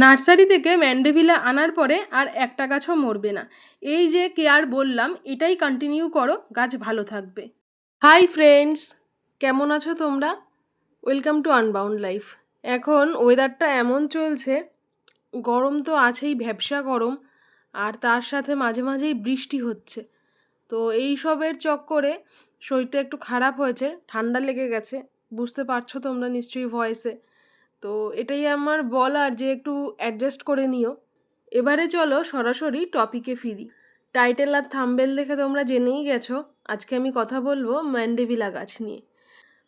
Nursery থেকে Mandevilla আনার পরে আর একটা গাছও মরবে না। এই যে কেয়ার বললাম, এটাই কন্টিনিউ করো, গাছ ভালো থাকবে। হাই ফ্রেন্ডস, কেমন আছো তোমরা? Welcome to unbound life. এখন ওয়েদারটা এমন চলছে, গরম তো আছেই, ভ্যাপসা গরম, আর তার সাথে মাঝে মাঝেই বৃষ্টি হচ্ছে। তো এই সবের চক্করে শরীরটা একটু খারাপ হয়েছে, ঠান্ডা লেগে গেছে, বুঝতে পারছো তোমরা নিশ্চয়ই ভয়েসে। তো এটাই আমার বলার যে একটু অ্যাডজাস্ট করে নিও। এবারে চলো সরাসরি টপিকে ফিরি। টাইটেল আর থাম্বেল দেখে তোমরা জেনেই গেছো, আজকে আমি কথা বলবো ম্যান্ডেভিলা গাছ নিয়ে।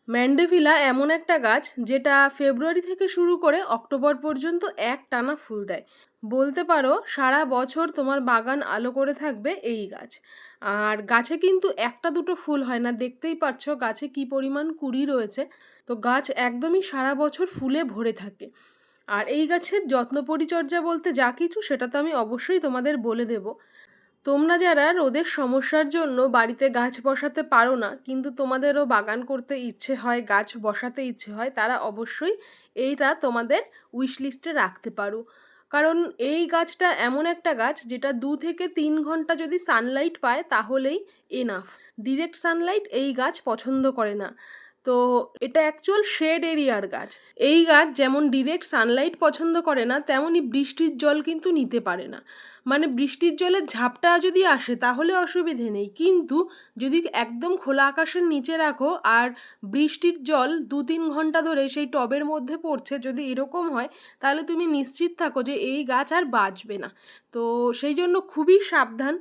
ম্যান্ডেভিলা এমন একটা গাছ যেটা ফেব্রুয়ারি থেকে শুরু করে অক্টোবর পর্যন্ত একটানা ফুল দেয়। বলতে পারো সারা বছর তোমার বাগান আলো করে থাকবে এই গাছ। আর গাছে কিন্তু একটা দুটো ফুল হয় না, দেখতেই পাচ্ছো গাছে কি পরিমাণ কুঁড়ি রয়েছে। তো গাছ একদমই সারা বছর ফুলে ভরে থাকে। আর এই গাছের যত্ন পরিচর্যা বলতে যা কিছু সেটা তো আমি অবশ্যই তোমাদের বলে দেব। তোমরা যারা রোদের সমস্যার জন্য বাড়িতে গাছ বসাতে পারো না, কিন্তু তোমাদেরও বাগান করতে ইচ্ছে হয়, গাছ বসাতে ইচ্ছে হয়, তারা অবশ্যই এইটা তোমাদের উইশ লিস্টে রাখতে পারো। কারণ এই গাছটা এমন একটা গাছ যেটা 2 থেকে 3 ঘন্টা যদি সানলাইট পায় তাহলেই এনাফ। ডিরেক্ট সানলাইট এই গাছ পছন্দ করে না। তো এটা অ্যাকচুয়াল শেড এরিয়ার গাছ। এই গাছ যেমন ডিরেক্ট সানলাইট পছন্দ করে না, তেমনই বৃষ্টির জল কিন্তু নিতে পারে না। মানে বৃষ্টির জলের ঝাপটা যদি আসে তাহলে অসুবিধে নেই, কিন্তু যদি একদম খোলা আকাশের নিচে রাখো আর বৃষ্টির জল 2-3 ঘন্টা ধরে সেই টবের মধ্যে পড়ছে, যদি এরকম হয় তাহলে তুমি নিশ্চিত থাকো যে এই গাছ আর বাঁচবে না। তো সেই জন্য খুবই সাবধান,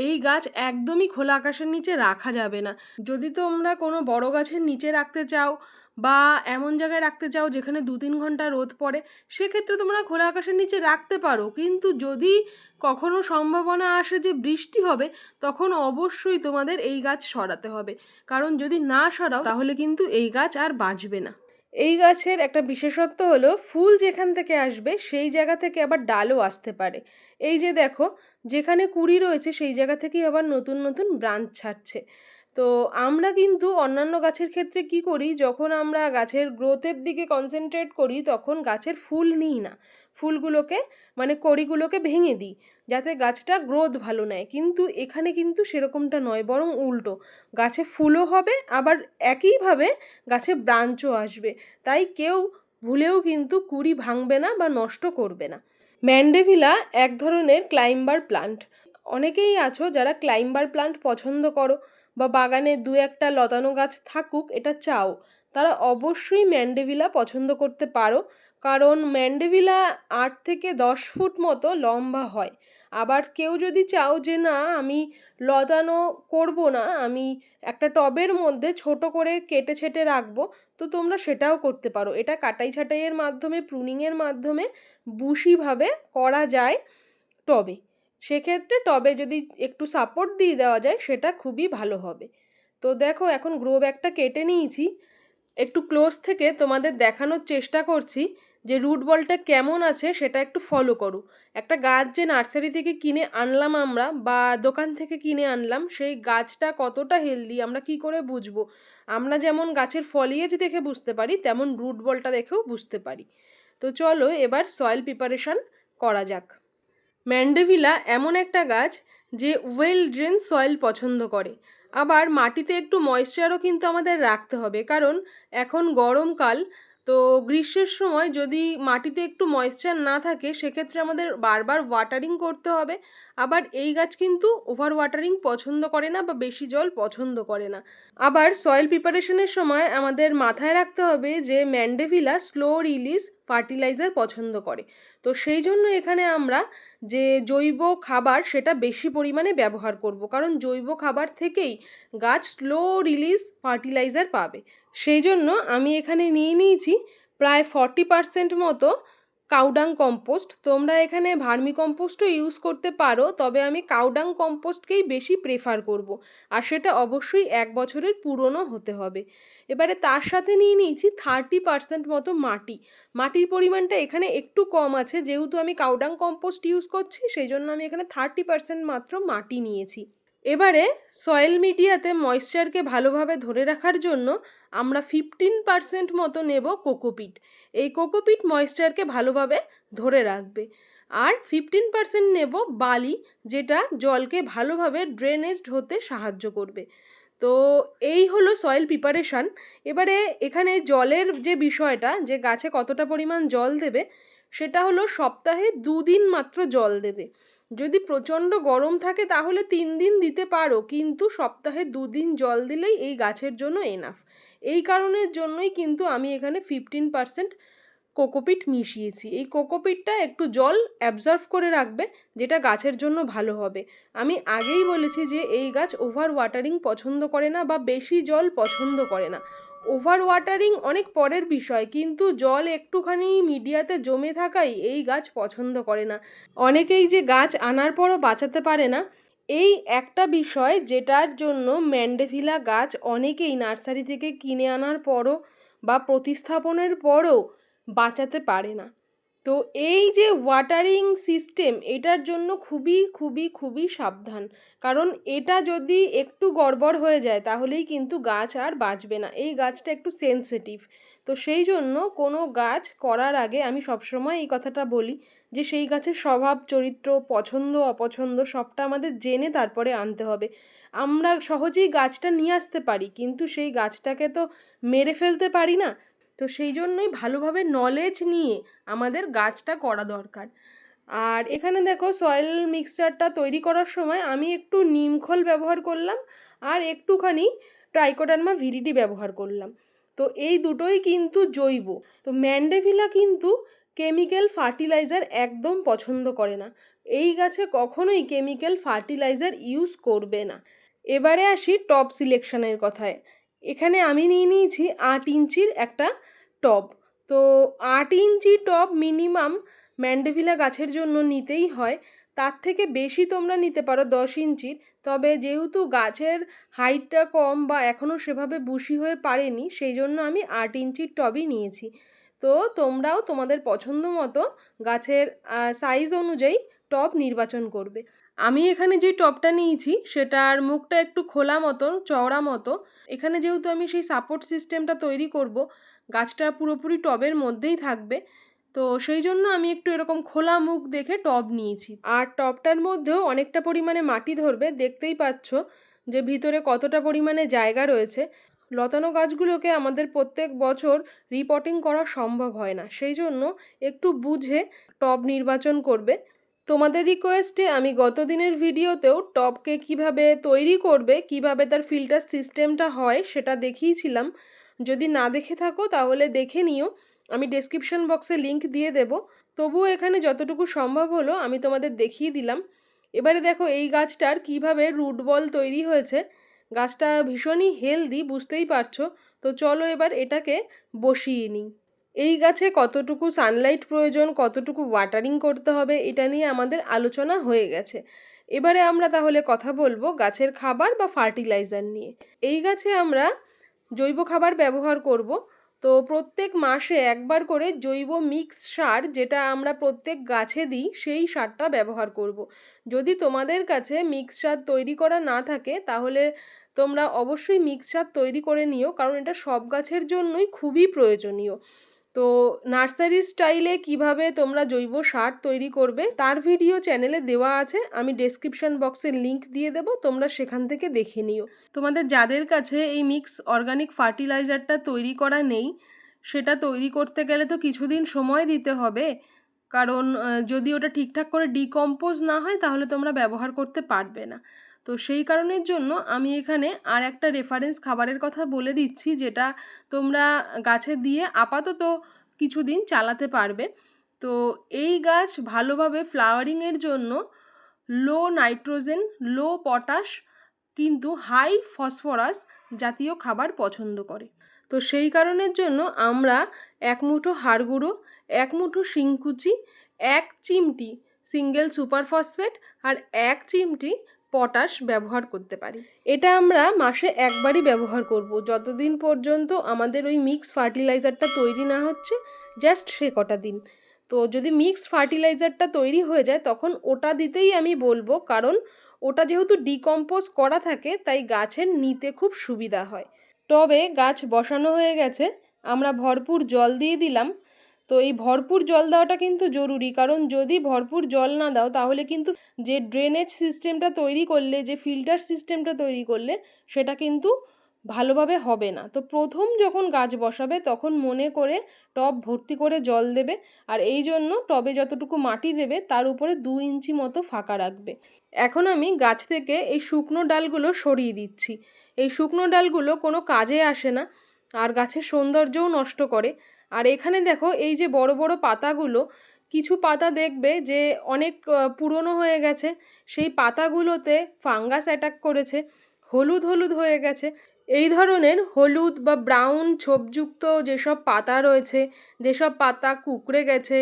এই গাছ একদমই খোলা আকাশের নিচে রাখা যাবে না। যদি তোমরা কোনো বড় গাছের নিচে রাখতে চাও বা এমন জায়গায় রাখতে চাও যেখানে 2-3 ঘন্টা রোদ পড়ে, সেক্ষেত্রে তোমরা খোলা আকাশের নিচে রাখতে পারো। কিন্তু যদি কখনো সম্ভাবনা আসে যে বৃষ্টি হবে, তখন অবশ্যই তোমাদের এই গাছ সরাতে হবে। কারণ যদি না সরাও তাহলে কিন্তু এই গাছ আর বাঁচবে না। এই গাছের একটা বিশেষত্ব হলো ফুল যেখান থেকে আসবে সেই জায়গা থেকে আবার ডালও আসতে পারে। এই যে দেখো, যেখানে কুঁড়ি রয়েছে সেই জায়গা থেকেই আবার নতুন নতুন ব্রাঞ্চ ছাড়ছে। তো আমরা কিন্তু অন্যান্য গাছের ক্ষেত্রে কি করি, যখন আমরা গাছের গ্রোথের দিকে কনসেন্ট্রেট করি তখন গাছের ফুল নিই না, ফুলগুলোকে মানে কড়িগুলোকে ভেঙে দিই যাতে গাছটা গ্রোথ ভালো নেয়। কিন্তু এখানে কিন্তু সেরকমটা নয়, বরং উল্টো, গাছে ফুলও হবে আবার একইভাবে গাছে ব্রাঞ্চও আসবে। তাই কেউ ভুলেও কিন্তু কুঁড়ি ভাঙবে না বা নষ্ট করবে না। ম্যান্ডেভিলা এক ধরনের ক্লাইম্বার প্লান্ট। অনেকেই আছো যারা ক্লাইম্বার প্লান্ট পছন্দ করো বা বাগানে 2-1টা লতানো গাছ থাকুক এটা চাও, তারা অবশ্যই ম্যান্ডেভিলা পছন্দ করতে পারো। কারণ ম্যান্ডেভিলা 8 থেকে 10 ফুট মতো লম্বা হয়। আবার কেউ যদি চাও যে না আমি লতানো করব না, আমি একটা টবের মধ্যে ছোট করে কেটে ছেটে রাখবো, তো তোমরা সেটাও করতে পারো। এটা কাটাই ছাটাইয়ের মাধ্যমে, প্রুনিংয়ের মাধ্যমে বুশিভাবে করা যায় টবে। সেক্ষেত্রে টবে যদি একটু সাপোর্ট দিয়ে দেওয়া যায় সেটা খুবই ভালো হবে। তো দেখো এখন গ্রো ব্যাগটা কেটে নিয়েছি, একটু ক্লোজ থেকে তোমাদের দেখানোর চেষ্টা করছি যে রুট বলটা কেমন আছে, সেটা একটু ফলো করো। একটা গাছ যে নার্সারি থেকে কিনে আনলাম আমরা বা দোকান থেকে কিনে আনলাম, সেই গাছটা কতটা হেলদি আমরা কি করে বুঝবো? আমরা যেমন গাছের ফলিয়েজ দেখে বুঝতে পারি, তেমন রুট বলটা দেখেও বুঝতে পারি। তো চলো এবার সয়েল প্রিপারেশন করা যাক। ম্যান্ডেভিলা এমন একটা গাছ যে ওয়েল ড্রেন সয়েল পছন্দ করে। আবার মাটিতে একটু ময়েশ্চারও কিন্তু আমাদের রাখতে হবে, কারণ এখন গরমকাল। তো গ্রীষ্মের সময় যদি মাটিতে একটু ময়েশ্চার না থাকে সেক্ষেত্রে আমাদের বারবার ওয়াটারিং করতে হবে। আবার এই গাছ কিন্তু ওভার ওয়াটারিং পছন্দ করে না বা বেশি জল পছন্দ করে না। আবার সয়েল প্রিপারেশনের সময় আমাদের মাথায় রাখতে হবে যে ম্যান্ডেভিলা স্লো রিলিজ ফার্টিলাইজার পছন্দ করে। তো সেই জন্য এখানে আমরা যে জৈব খাবার সেটা বেশি পরিমাণে ব্যবহার করব, কারণ জৈব খাবার থেকেই গাছ স্লো রিলিজ ফার্টিলাইজার পাবে। সেই জন্য আমি এখানে নিয়ে নিয়েছি প্রায় 40% মতো কাউডাং কম্পোস্ট। তোমরা এখানে ভার্মি কম্পোস্টও ইউজ করতে পারো, তবে আমি কাউডাং কম্পোস্টকেই বেশি প্রেফার করব। আর সেটা অবশ্যই 1 বছরের পুরনো হতে হবে। এবারে তার সাথে নিয়ে নিয়েছি 30% মতো মাটি। মাটির পরিমাণটা এখানে একটু কম আছে, যেহেতু আমি কাউডাং কম্পোস্ট ইউজ করছি সেই জন্য আমি এখানে 30% মাত্র মাটি নিয়েছি। এবারে সয়েল মিডিয়াতে ময়েশ্চারকে ভালোভাবে ধরে রাখার জন্য আমরা 15% মতো নেব কোকোপিট। এই কোকোপিট ময়েশ্চারকে ভালোভাবে ধরে রাখবে। আর 15% নেব বালি, যেটা জলকে ভালোভাবে ড্রেনেজড হতে সাহায্য করবে। তো এই হলো সয়েল প্রিপারেশান। এবারে এখানে জলের যে বিষয়টা, যে গাছে কতটা পরিমাণ জল দেবে, সেটা হলো সপ্তাহে 2 দিন মাত্র জল দেবে। যদি প্রচণ্ড গরম থাকে তাহলে 3 দিন দিতে পারো, কিন্তু সপ্তাহে 2 দিন জল দিলেই এই গাছের জন্য এনাফ। এই কারণের জন্যই কিন্তু আমি এখানে 15% কোকোপিট মিশিয়েছি। এই কোকোপিটটা একটু জল অ্যাবজর্ব করে রাখবে, যেটা গাছের জন্য ভালো হবে। আমি আগেই বলেছি যে এই গাছ ওভার ওয়াটারিং পছন্দ করে না বা বেশি জল পছন্দ করে না। ওভার ওয়াটারিং অনেক পরের বিষয়, কিন্তু জল একটুখানি মিডিয়াতে জমে থাকাই এই গাছ পছন্দ করে না। অনেকেই যে গাছ আনার পরও বাঁচাতে পারে না, এই একটা বিষয় যেটার জন্য ম্যান্ডেভিলা গাছ অনেকেই নার্সারি থেকে কিনে আনার পরও বা প্রতিস্থাপনের পরও বাঁচাতে পারে না। তো এই যে ওয়াটারিং সিস্টেম, এটার জন্য খুবই খুবই খুবই সাবধান, কারণ এটা যদি একটু গড়বড় হয়ে যায় তাহলেই কিন্তু গাছ আর বাঁচবে না। এই গাছটা একটু সেনসিটিভ। তো সেই জন্য কোনো গাছ করার আগে আমি সবসময় এই কথাটা বলি যে সেই গাছের স্বভাব চরিত্র, পছন্দ অপছন্দ সবটা আমাদের জেনে তারপরে আনতে হবে। আমরা সহজেই গাছটা নিয়ে আসতে পারি, কিন্তু সেই গাছটাকে তো মেরে ফেলতে পারি না। তো সেই জন্যই ভালোভাবে নলেজ নিয়ে আমাদের গাছটা করা দরকার। আর এখানে দেখো সয়েল মিক্সচারটা তৈরি করার সময় আমি একটু নিমখোল ব্যবহার করলাম আর একটুখানি ট্রাইকোডার্মা ভিরিডি ব্যবহার করলাম। তো এই দুটোই কিন্তু জৈব। তো ম্যান্ডেভিলা কিন্তু কেমিক্যাল ফার্টিলাইজার একদম পছন্দ করে না। এই গাছে কখনোই কেমিক্যাল ফার্টিলাইজার ইউজ করবে না। এবারে আসি টব সিলেকশনের কথায়। এখানে আমি নিয়ে নিয়েছি 8 ইঞ্চির একটা টব। তো 8 ইঞ্চি টব মিনিমাম ম্যান্ডেভিলা গাছের জন্য নিতেই হয়। তার থেকে বেশি তোমরা নিতে পারো 10 ইঞ্চির। তবে যেহেতু গাছের হাইটটা কম বা এখনও সেভাবে বুশি হয়ে পারেনি, সেই জন্য আমি 8 ইঞ্চির টবই নিয়েছি। তো তোমরাও তোমাদের পছন্দ মতো গাছের সাইজ অনুযায়ী টব নির্বাচন করবে। আমি এখানে যে টবটা নিয়েছি সেটার মুখটা একটু খোলা মতো, চওড়া মতো। এখানে যেহেতু আমি সেই সাপোর্ট সিস্টেমটা তৈরি করব, গাছটা পুরোপুরি টবের মধ্যেই থাকবে, তো সেই জন্য আমি একটু এরকম খোলা মুখ দেখে টব নিয়েছি। আর টবটার মধ্যেও অনেকটা পরিমাণে মাটি ধরবে, দেখতেই পাচ্ছ যে ভিতরে কতটা পরিমাণে জায়গা রয়েছে। লতানো গাছগুলোকে আমাদের প্রত্যেক বছর রিপটিং করা সম্ভব হয় না, সেই জন্য একটু বুঝে টব নির্বাচন করবে। তোমাদের রিকোয়েস্টে আমি গত দিনের ভিডিওতেও টবকে কিভাবে তৈরি করবে, কিভাবে তার ফিল্টার সিস্টেমটা হয় সেটা দেখিয়েছিলাম। যদি না দেখে থাকো তাহলে দেখে নিও, আমি ডেসক্রিপশন বক্সে লিংক দিয়ে দেব। তবুও এখানে যতটুকু সম্ভব হলো আমি তোমাদের দেখিয়ে দিলাম। এবারে দেখো এই গাছটার কিভাবে রুট বল তৈরি হয়েছে। গাছটা ভীষণই হেলদি, বুঝতেই পারছো। তো চলো এবার এটাকে বসিয়ে নিই। এই গাছে কতটুকু সানলাইট প্রয়োজন, কতটুকু ওয়াটারিং করতে হবে, এটা নিয়ে আমাদের আলোচনা হয়ে গেছে। এবারে আমরা তাহলে কথা বলবো গাছের খাবার বা ফার্টিলাইজার নিয়ে। এই গাছে আমরা জৈব খাবার ব্যবহার করব। তো প্রত্যেক মাসে একবার করে জৈব মিক্স সার, যেটা আমরা প্রত্যেক গাছে দিই, সেই সারটা ব্যবহার করব। যদি তোমাদের কাছে মিক্স সার তৈরি করা না থাকে তাহলে তোমরা অবশ্যই মিক্স সার তৈরি করে নিও, কারণ এটা সব গাছের জন্যই খুবই প্রয়োজনীয়। তো নার্সারির স্টাইলে কিভাবে তোমরা জৈব সার তৈরি করবে তার ভিডিও চ্যানেলে দেওয়া আছে, আমি ডেসক্রিপশন বক্সে লিংক দিয়ে দেবো, তোমরা সেখান থেকে দেখে নিও। তোমাদের যাদের কাছে এই মিক্স অর্গানিক ফার্টিলাইজারটা তৈরি করা নেই, সেটা তৈরি করতে গেলে তো কিছুদিন সময় দিতে হবে, কারণ যদি ওটা ঠিকঠাক করে ডিকম্পোজ না হয় তাহলে তোমরা ব্যবহার করতে পারবে না। তো সেই কারণের জন্য আমি এখানে আর একটা রেফারেন্স খাবারের কথা বলে দিচ্ছি, যেটা তোমরা গাছে দিয়ে আপাতত কিছুদিন চালাতে পারবে। তো এই গাছ ভালোভাবে ফ্লাওয়ারিংয়ের জন্য লো নাইট্রোজেন, লো পটাশ কিন্তু হাই ফসফরাস জাতীয় খাবার পছন্দ করে। তো সেই কারণের জন্য আমরা 1 মুঠো হাড় গুঁড়ো, 1 মুঠো শিংকুচি, 1 চিমটি সিঙ্গেল সুপার ফসফেট আর 1 চিমটি পটাশ ব্যবহার করতে পারি। এটা আমরা মাসে একবারই ব্যবহার করব, যতদিন পর্যন্ত আমাদের ওই মিক্স ফার্টিলাইজারটা তৈরি না হচ্ছে, জাস্ট সে কটা দিন। তো যদি মিক্স ফার্টিলাইজারটা তৈরি হয়ে যায় তখন ওটা দিতেই আমি বলবো, কারণ ওটা যেহেতু ডিকম্পোজ করা থাকে তাই গাছের নিতে খুব সুবিধা হয়। টবে গাছ বসানো হয়ে গেছে, আমরা ভরপুর জল দিয়ে দিলাম। তো এই ভরপুর জল দেওয়াটা কিন্তু জরুরি, কারণ যদি ভরপুর জল না দাও তাহলে কিন্তু যে ড্রেনেজ সিস্টেমটা তৈরি করলে, যে ফিল্টার সিস্টেমটা তৈরি করলে সেটা কিন্তু ভালোভাবে হবে না। তো প্রথম যখন গাছ বসাবে তখন মনে করে টব ভর্তি করে জল দেবে, আর এই জন্য টবে যতটুকু মাটি দেবে তার উপরে 2 ইঞ্চি মতো ফাঁকা রাখবে। এখন আমি গাছ থেকে এই শুকনো ডালগুলো সরিয়ে দিচ্ছি। এই শুকনো ডালগুলো কোনো কাজে আসে না আর গাছের সৌন্দর্যও নষ্ট করে। আর এখানে দেখো এই যে বড় বড় পাতাগুলো, কিছু পাতা দেখবে যে অনেক পুরনো হয়ে গেছে, সেই পাতাগুলোতে ফাঙ্গাস অ্যাটাক করেছে, হলুদ হলুদ হয়ে গেছে। এই ধরনের হলুদ বা ব্রাউন ছোপযুক্ত যেসব পাতা রয়েছে, যেসব পাতা কুঁকড়ে গেছে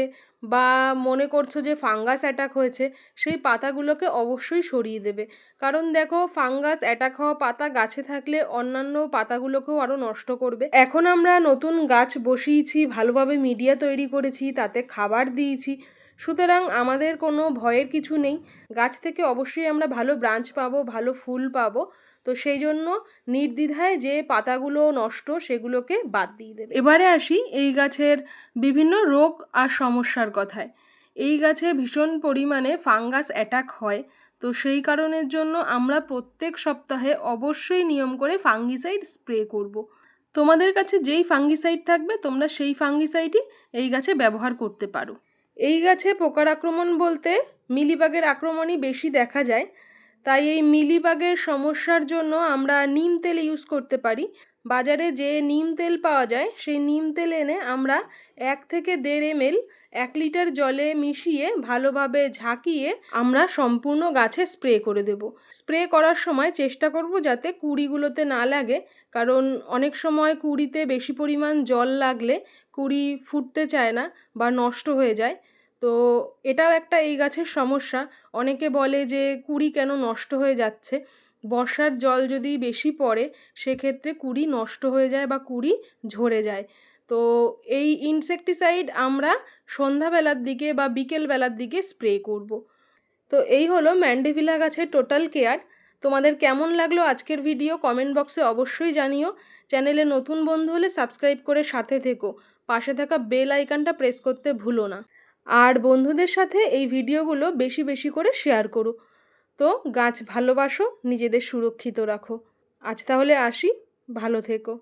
বা মনে করছো যে ফাঙ্গাস অ্যাটাক হয়েছে, সেই পাতাগুলোকে অবশ্যই সরিয়ে দেবে। কারণ দেখো, ফাঙ্গাস অ্যাটাক হওয়া পাতা গাছে থাকলে অন্যান্য পাতাগুলোকেও আরও নষ্ট করবে। এখন আমরা নতুন গাছ বসিয়েছি, ভালোভাবে মিডিয়া তৈরি করেছি, তাতে খাবার দিয়েছি, সুতরাং আমাদের কোনো ভয়ের কিছু নেই। গাছ থেকে অবশ্যই আমরা ভালো ব্রাঞ্চ পাবো, ভালো ফুল পাবো। তো সেই জন্য নির্দ্বিধায় যে পাতাগুলো নষ্ট সেগুলোকে বাদ দিয়ে দেবে। এবারে আসি এই গাছের বিভিন্ন রোগ আর সমস্যার কথায়। এই গাছে ভীষণ পরিমাণে ফাঙ্গাস অ্যাটাক হয়, তো সেই কারণের জন্য আমরা প্রত্যেক সপ্তাহে অবশ্যই নিয়ম করে ফাঙ্গিসাইড স্প্রে করব। তোমাদের কাছে যেই ফাঙ্গিসাইড থাকবে তোমরা সেই ফাঙ্গিসাইডই এই গাছে ব্যবহার করতে পারো। এই গাছে পোকার আক্রমণ বলতে মিলিবাগের আক্রমণই বেশি দেখা যায়, তাই এই মিলিবাগের সমস্যার জন্য আমরা নিম তেল ইউজ করতে পারি। বাজারে যে নিম তেল পাওয়া যায় সেই নিম তেল এনে আমরা 1 থেকে 1.5 ml 1 লিটার জলে মিশিয়ে ভালোভাবে ঝাঁকিয়ে আমরা সম্পূর্ণ গাছে স্প্রে করে দেব। স্প্রে করার সময় চেষ্টা করব যাতে কুঁড়িগুলোতে না লাগে, কারণ অনেক সময় কুঁড়িতে বেশি পরিমাণ জল লাগলে কুঁড়ি ফুটতে চায় না বা নষ্ট হয়ে যায়। তো এটাও একটা এই গাছের সমস্যা। অনেকে বলে যে কুঁড়ি কেন নষ্ট হয়ে যাচ্ছে। বর্ষার জল যদি বেশি পড়ে সেক্ষেত্রে কুঁড়ি নষ্ট হয়ে যায় বা কুঁড়ি ঝরে যায়। তো এই ইনসেকটিসাইড আমরা সন্ধ্যাবেলার দিকে বা বিকেলবেলার দিকে স্প্রে করব। তো এই হলো ম্যান্ডেভিলা গাছের টোটাল কেয়ার। তোমাদের কেমন লাগলো আজকের ভিডিও কমেন্ট বক্সে অবশ্যই জানিও। চ্যানেলে নতুন বন্ধু হলে সাবস্ক্রাইব করে সাথে থেকো, পাশে থাকা বেল আইকনটা প্রেস করতে ভুলো না। আর বন্ধুদের সাথে এই ভিডিওগুলো বেশি বেশি করে শেয়ার করো। তো গাছ ভালোবাসো, নিজেদের সুরক্ষিত রাখো। আজ তাহলে আসি, ভালো থেকো।